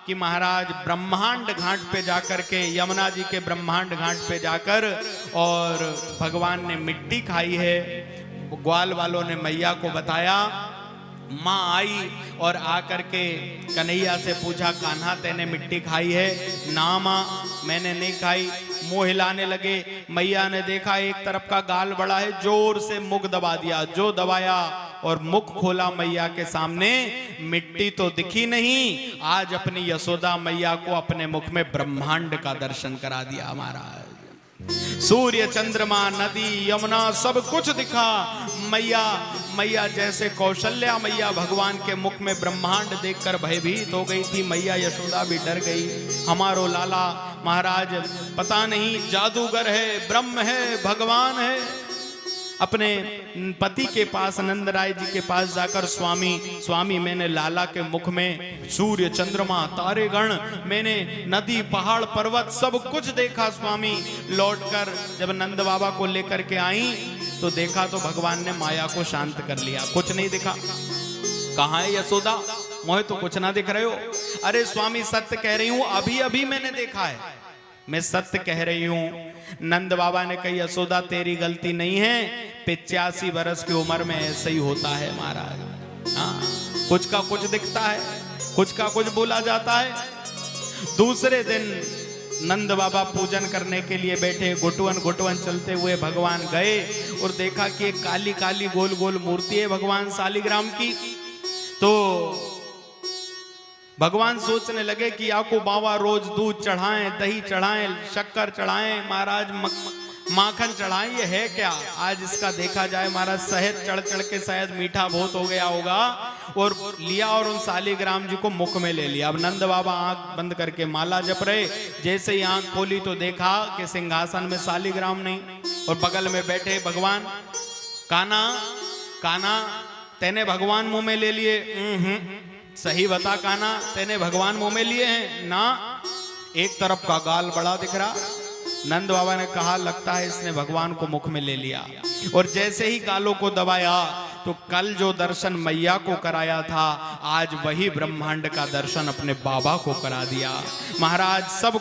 कि महाराज ब्रह्मांड घाट पे जाकर के, यमुना जी के ब्रह्मांड घाट पे जाकर और भगवान ने मिट्टी खाई है। ग्वाल वालों ने मैया को बताया। माँ आई और आकर के कन्हैया से पूछा, कान्हा तेने मिट्टी खाई है? ना माँ, मैंने नहीं खाई। मुंह हिलाने लगे। मैया ने देखा एक तरफ का गाल बड़ा है, जोर से मुख दबा दिया। जो दबाया और मुख खोला मैया के सामने, मिट्टी तो दिखी नहीं। आज अपनी यशोदा मैया को अपने मुख में ब्रह्मांड का दर्शन करा दिया महाराज। सूर्य, चंद्रमा, नदी, यमुना सब कुछ दिखा। मैया जैसे कौशल्या मैया भगवान के मुख में ब्रह्मांड देखकर भयभीत हो गई थी। मैया यशोदा भी डर गई। हमारो लाला महाराज पता नहीं जादूगर है, ब्रह्म है, भगवान है। अपने पति के पास, नंद राय जी के पास जाकर, स्वामी मैंने लाला के मुख में सूर्य, चंद्रमा, तारे गण, मैंने नदी, पहाड़, पर्वत सब कुछ देखा स्वामी। लौटकर जब नंद बाबा को लेकर के आई तो देखा तो भगवान ने माया को शांत कर लिया। कुछ नहीं दिखा। कहाँ है यशोदा? मोहे तो कुछ ना दिख रहे हो। अरे स्वामी सत्य कह रही हूं, अभी अभी मैंने देखा है, मैं सत्य कह रही हूं। नंद बाबा ने कही, यशोदा तेरी गलती नहीं है, 85 वर्ष की उम्र में ऐसे ही होता है महाराज। हाँ, कुछ का कुछ दिखता है, कुछ का कुछ बोला जाता है। दूसरे दिन नंद बाबा पूजन करने के लिए बैठे। घुटवन चलते हुए भगवान गए और देखा कि एक काली काली गोल गोल मूर्ति है भगवान शालिग्राम की। तो भगवान सोचने लगे कि आपको बाबा रोज दूध चढ़ाएं, दही चढ़ाएं, शक्कर चढ़ाएं, महाराज माखन चढ़ाएं, ये है क्या? आज इसका देखा जाए महाराज। शहद चढ़ चढ़ के शायद मीठा बहुत हो गया होगा और लिया और उन शालिग्राम जी को मुख में ले लिया। अब नंद बाबा आंख बंद करके माला जप रहे। जैसे ही आंख खोली तो देखा कि सिंहासन में शालिग्राम नहीं और बगल में बैठे भगवान। काना तेने भगवान मुंह में ले लिए? सही बता काना, तेने भगवान मुंह में लिए हैं ना? एक तरफ का गाल बड़ा दिख रहा। नंद बाबा ने कहा, लगता है इसने भगवान को मुख में ले लिया। और जैसे ही गालों को दबाया तो कल जो दर्शन मैया को कराया था, आज वही ब्रह्मांड का दर्शन अपने बाबा को करा दिया महाराज। सब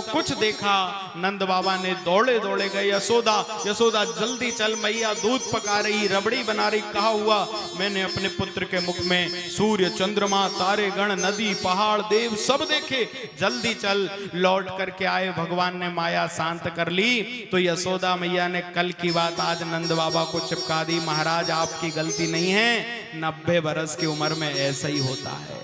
कुछ देखा। नंद बाबा ने दौड़े दौड़े गए। यशोदा जल्दी चल, मैया दूध पका रही, रबड़ी बना रही। कहा हुआ, मैंने अपने पुत्र के मुख में सूर्य, चंद्रमा, तारे गण, नदी, पहाड़, देव सब देखे, जल्दी चल। लौट करके आए। भगवान ने माया शांत कर ली। तो यशोदा मैया ने कल की बात आज नंद बाबा को चिपका दी। महाराज आपकी गलती नहीं है, 90 वर्ष की उम्र में ऐसा ही होता है।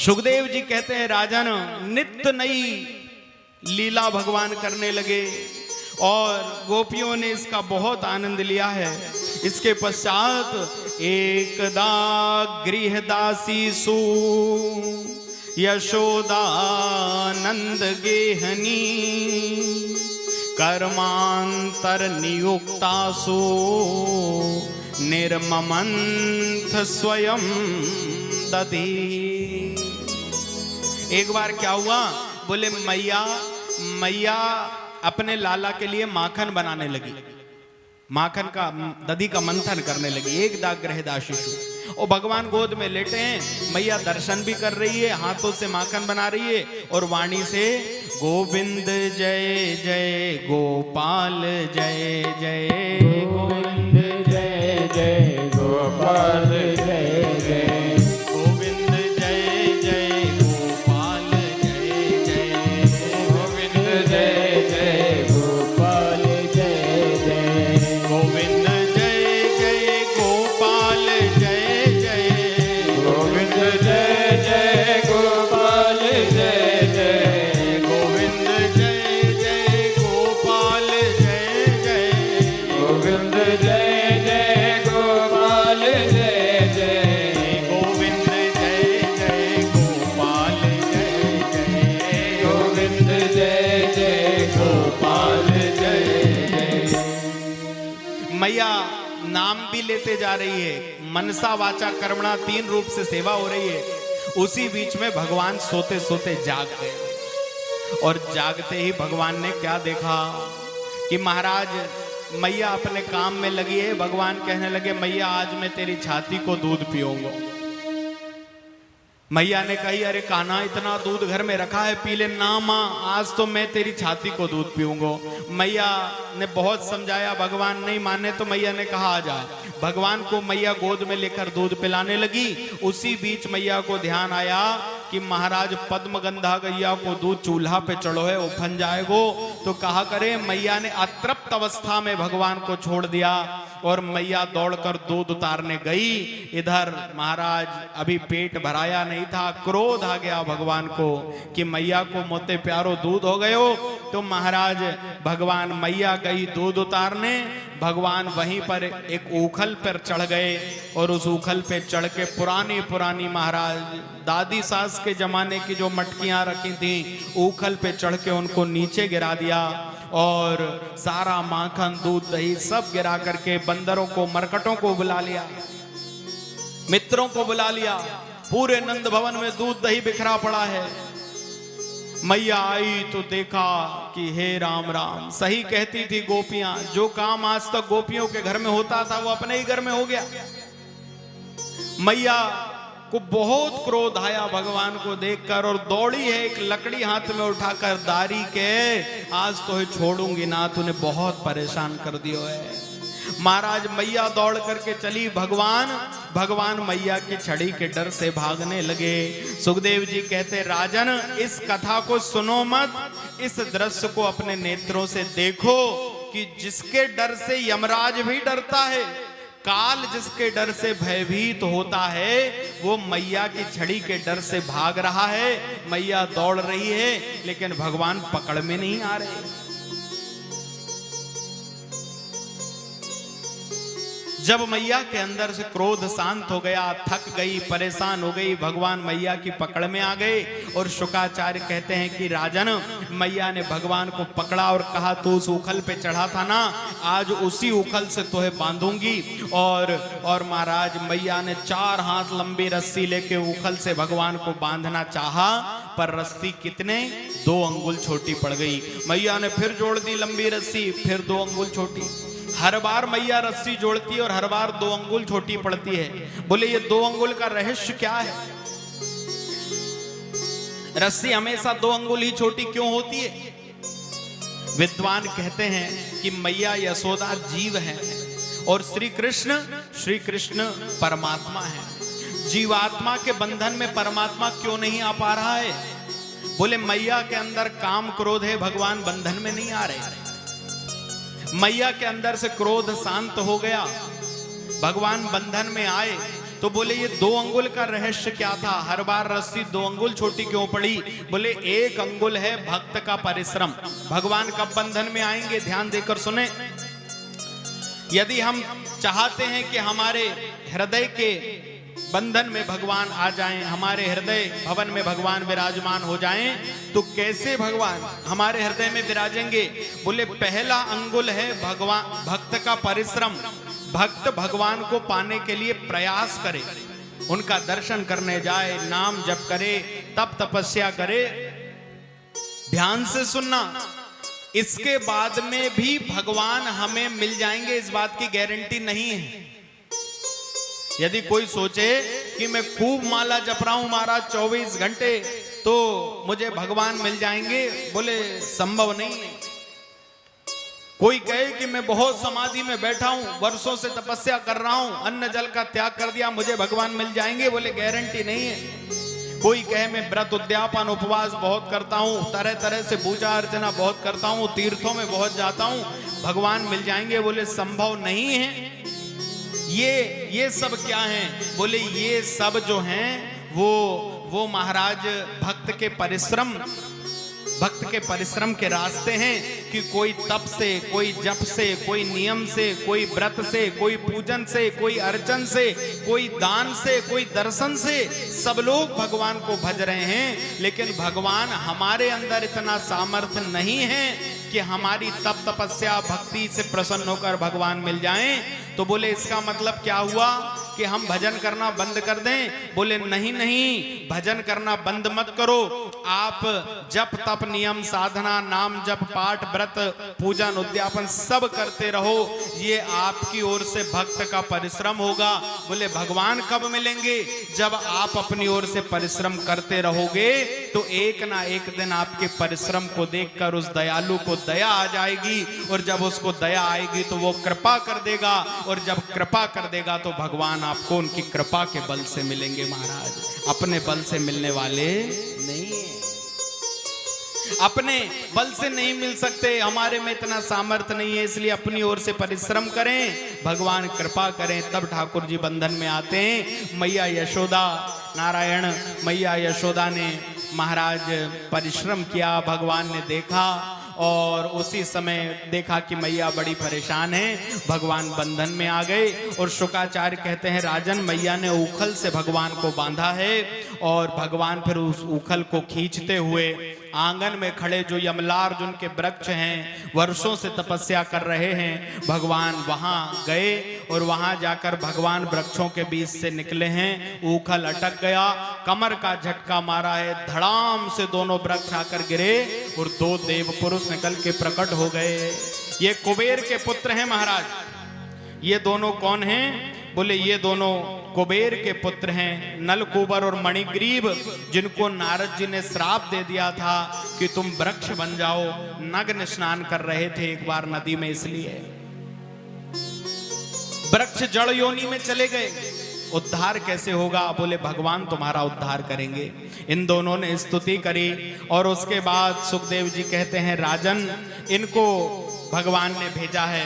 सुखदेव जी कहते हैं, राजन नित्य नई लीला भगवान करने लगे और गोपियों ने इसका बहुत आनंद लिया है। इसके पश्चात एकदा गृहदासी सु यशोदा नंद गेहनी कर्मांतर नियुक्तासु निर्ममंथ स्वयं दधी। एक बार क्या हुआ, बोले मैया अपने लाला के लिए माखन बनाने लगी। माखन का दधी का मंथन करने लगी। एक दाग गृहदासीषु, और भगवान गोद में लेटे हैं। मैया दर्शन भी कर रही है, हाथों से माखन बना रही है और वाणी से गोविंद जय जय गोपाल जय जय, गोविंद जय जय गोपाल जय जय, गोविंद जय जय गोपाल जय जय, गोविंद जय जय गोपाल जय जय, गोविंद जय जय गोपाल जय जय, गोविंद जय जय गोपाल जय जय, गोविंद जय जय गोपाल जय जय, गोविंद जय जय गोपाल जय जय, गोविंद जय जय गोपाल जय जय, गोविंद जय जय गोपाल जय जय। मैया नाम भी लेते जा रही है। मनसा वाचा कर्मणा 3 रूप से सेवा हो रही है। उसी बीच में भगवान सोते सोते जाग गए और जागते ही भगवान ने क्या देखा कि महाराज मैया अपने काम में लगी है। भगवान कहने लगे, मैया आज मैं तेरी छाती को दूध पीऊंगा। मैया ने कही, अरे कान्हा इतना दूध घर में रखा है, पी ले ना माँ, आज तो मैं तेरी छाती को दूध पीऊंगा। मैया ने बहुत समझाया, भगवान नहीं माने तो मैया ने कहा आ जा। भगवान को मैया गोद में लेकर दूध पिलाने लगी। उसी बीच मैया को ध्यान आया कि महाराज पद्मगंधा गैया को दूध चूल्हा पे चढ़ो है, उफन जाएगो। तो कहा करे, मैया ने अतृप्त अवस्था में भगवान को छोड़ दिया और मैया दौड़कर दूध उतारने गई। इधर महाराज अभी पेट भराया नहीं था, क्रोध आ गया भगवान को कि मैया को मोते प्यारो दूध हो गयो। तो महाराज भगवान मैया गई दूध उतारने, भगवान वहीं पर एक ऊखल पर चढ़ गए और उस ऊखल पे चढ़ के पुरानी पुरानी महाराज दादी सास के जमाने की जो मटकियां रखी थी, ऊखल पे चढ़ के उनको नीचे गिरा दिया और सारा माखन दूध दही सब गिरा करके बंदरों को मरकटों को बुला लिया, मित्रों को बुला लिया। पूरे नंद भवन में दूध दही बिखरा पड़ा है। मैया आई तो देखा कि हे राम राम, सही कहती थी गोपियां, जो काम आज तक गोपियों के घर में होता था वो अपने ही घर में हो गया। मैया को बहुत क्रोध आया भगवान को देखकर और दौड़ी है, एक लकड़ी हाथ में उठाकर दारी के, आज तो छोड़ूंगी ना, तूने बहुत परेशान कर दियो है। महाराज मैया दौड़ करके चली, भगवान मैया की छड़ी के डर से भागने लगे। सुखदेव जी कहते, राजन इस कथा को सुनो मत, इस दृश्य को अपने नेत्रों से देखो कि जिसके डर से यमराज भी डरता है, काल जिसके डर से भयभीत होता है, वो मैया की छड़ी के डर से भाग रहा है। मैया दौड़ रही है लेकिन भगवान पकड़ में नहीं आ रहे। जब मैया के अंदर से क्रोध शांत हो गया, थक गई, परेशान हो गई, भगवान मैया की पकड़ में आ गए। और शुकाचार्य कहते हैं कि राजन मैया ने भगवान को पकड़ा और कहा, तू उस उखल पे चढ़ा था ना, आज उसी उखल से तुझे बांधूंगी। और महाराज मैया ने 4 हाथ लंबी रस्सी लेके उखल से भगवान को बांधना चाहा, पर रस्सी कितने 2 अंगुल छोटी पड़ गई। मैया ने फिर जोड़ दी लंबी रस्सी, फिर 2 अंगुल छोटी। हर बार मैया रस्सी जोड़ती है और हर बार 2 अंगुल छोटी पड़ती है। बोले ये 2 अंगुल का रहस्य क्या है? रस्सी हमेशा 2 अंगुल ही छोटी क्यों होती है? विद्वान कहते हैं कि मैया यशोदा जीव है और श्री कृष्ण परमात्मा है। जीवात्मा के बंधन में परमात्मा क्यों नहीं आ पा रहा है? बोले मैया के अंदर काम क्रोध है, भगवान बंधन में नहीं आ रहे। मैया के अंदर से क्रोध शांत हो गया, भगवान बंधन में आए। तो बोले ये 2 अंगुल का रहस्य क्या था? हर बार रस्सी 2 अंगुल छोटी क्यों पड़ी? बोले 1 अंगुल है भक्त का परिश्रम। भगवान कब बंधन में आएंगे? ध्यान देकर सुने। यदि हम चाहते हैं कि हमारे हृदय के बंधन में भगवान आ जाएं, हमारे हृदय भवन में भगवान विराजमान हो जाएं, तो कैसे भगवान हमारे हृदय में विराजेंगे? बोले पहला अंगुल है भगवान भक्त का परिश्रम। भक्त भगवान को पाने के लिए प्रयास करे, उनका दर्शन करने जाए, नाम जप करे, तप तपस्या करे। ध्यान से सुनना, इसके बाद में भी भगवान हमें मिल जाएंगे, इस बात की गारंटी नहीं है। यदि कोई सोचे कि मैं खूब माला जप रहा हूं महाराज 24 घंटे तो मुझे भगवान मिल जाएंगे, बोले संभव नहीं है। कोई कहे कि मैं बहुत समाधि में बैठा हूं, वर्षों से तपस्या कर रहा हूं, अन्न जल का त्याग कर दिया, मुझे भगवान मिल जाएंगे, बोले गारंटी नहीं है। कोई कहे मैं व्रत उद्यापन उपवास बहुत करता हूं, तरह तरह से पूजा अर्चना बहुत करता हूं, तीर्थों में बहुत जाता हूं, भगवान मिल जाएंगे, बोले संभव नहीं है। ये सब क्या हैं? बोले ये सब जो हैं वो महाराज भक्त के परिश्रम के रास्ते हैं कि कोई तप से, कोई जप से, कोई नियम से, कोई व्रत से, कोई पूजन से, कोई अर्चन से, कोई दान से, कोई दर्शन से, सब लोग भगवान को भज रहे हैं। लेकिन भगवान हमारे अंदर इतना सामर्थ्य नहीं है कि हमारी तप तपस्या भक्ति से प्रसन्न होकर भगवान मिल जाएं। तो बोले इसका मतलब क्या हुआ कि हम भजन करना बंद कर दें? बोले नहीं नहीं, भजन करना बंद मत करो, आप जप तप नियम साधना नाम जप पाठ व्रत पूजन उद्यापन सब करते रहो, ये आपकी ओर से भक्त का परिश्रम होगा। बोले भगवान कब मिलेंगे? जब आप अपनी ओर से परिश्रम करते रहोगे तो एक ना एक दिन आपके परिश्रम को देखकर उस दयालु को दया आ जाएगी, और जब उसको दया आएगी तो वो कृपा कर देगा, और जब कृपा कर देगा तो भगवान आपको उनकी कृपा के बल से मिलेंगे महाराज, अपने बल से मिलने वाले नहीं है। अपने बल से नहीं मिल सकते, हमारे में इतना सामर्थ्य नहीं है, इसलिए अपनी ओर से परिश्रम करें, भगवान कृपा करें, तब ठाकुर जी बंधन में आते हैं। मैया यशोदा, नारायण मैया यशोदा ने महाराज परिश्रम किया, भगवान ने देखा और उसी समय देखा कि मैया बड़ी परेशान है, भगवान बंधन में आ गए। और शुकाचार्य कहते हैं राजन, मैया ने ऊखल से भगवान को बांधा है, और भगवान फिर उस ऊखल को खींचते हुए आंगन में खड़े जो यमलार्जुन के वृक्ष हैं, वर्षों से तपस्या कर रहे हैं, भगवान वहां गए और वहां जाकर भगवान वृक्षों के बीच से निकले हैं। ऊखल अटक गया, कमर का झटका मारा है, धड़ाम से दोनों वृक्ष आकर गिरे और दो देव पुरुष निकल के प्रकट हो गए। ये कुबेर के पुत्र हैं महाराज। ये दोनों कौन हैं? बोले ये दोनों कुबेर के पुत्र हैं, नलकूबर और मणिग्रीव, जिनको नारद जी ने श्राप दे दिया था कि तुम वृक्ष बन जाओ। नग्न स्नान कर रहे थे एक बार नदी में, इसलिए वृक्ष जड़ योनि में चले गए। उद्धार कैसे होगा? बोले भगवान तुम्हारा उद्धार करेंगे। इन दोनों ने स्तुति करी और उसके बाद सुखदेव जी कहते हैं राजन, इनको भगवान ने भेजा है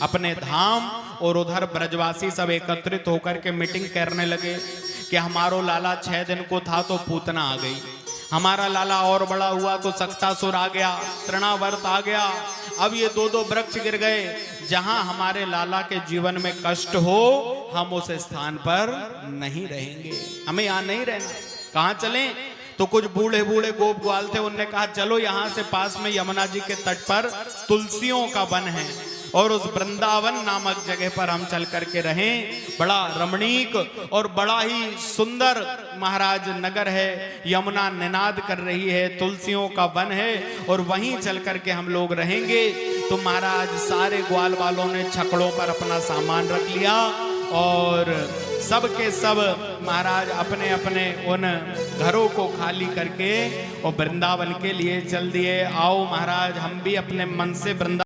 अपने धाम, और उधर ब्रजवासी सब एकत्रित होकर के मीटिंग करने लगे कि हमारो लाला 6 दिन को था तो पूतना आ गई, हमारा लाला और बड़ा हुआ तो सक्तासुर आ गया, तृणावर्त आ गया, अब ये दो वृक्ष गिर गए। जहां हमारे लाला के जीवन में कष्ट हो हम उस स्थान पर नहीं रहेंगे, हमें यहां नहीं रहना। कहां चलें? तो कुछ बूढ़े बूढ़े गोप ग्वाल थे, उनने कहा चलो यहां से पास में यमुना जी के तट पर तुलसियों का वन है, और उस वृंदावन नामक जगह पर हम चल करके रहें। बड़ा रमणीक और बड़ा ही सुंदर महाराज नगर है, यमुना निनाद कर रही है, तुलसियों का वन है, और वहीं चल करके हम लोग रहेंगे। तो महाराज सारे ग्वाल वालों ने छकड़ों पर अपना सामान रख लिया, और सब के सब महाराज अपने अपने उन घरों को खाली करके और वृंदावन के लिए चल दिए। आओ महाराज हम भी अपने मन से वृंदावन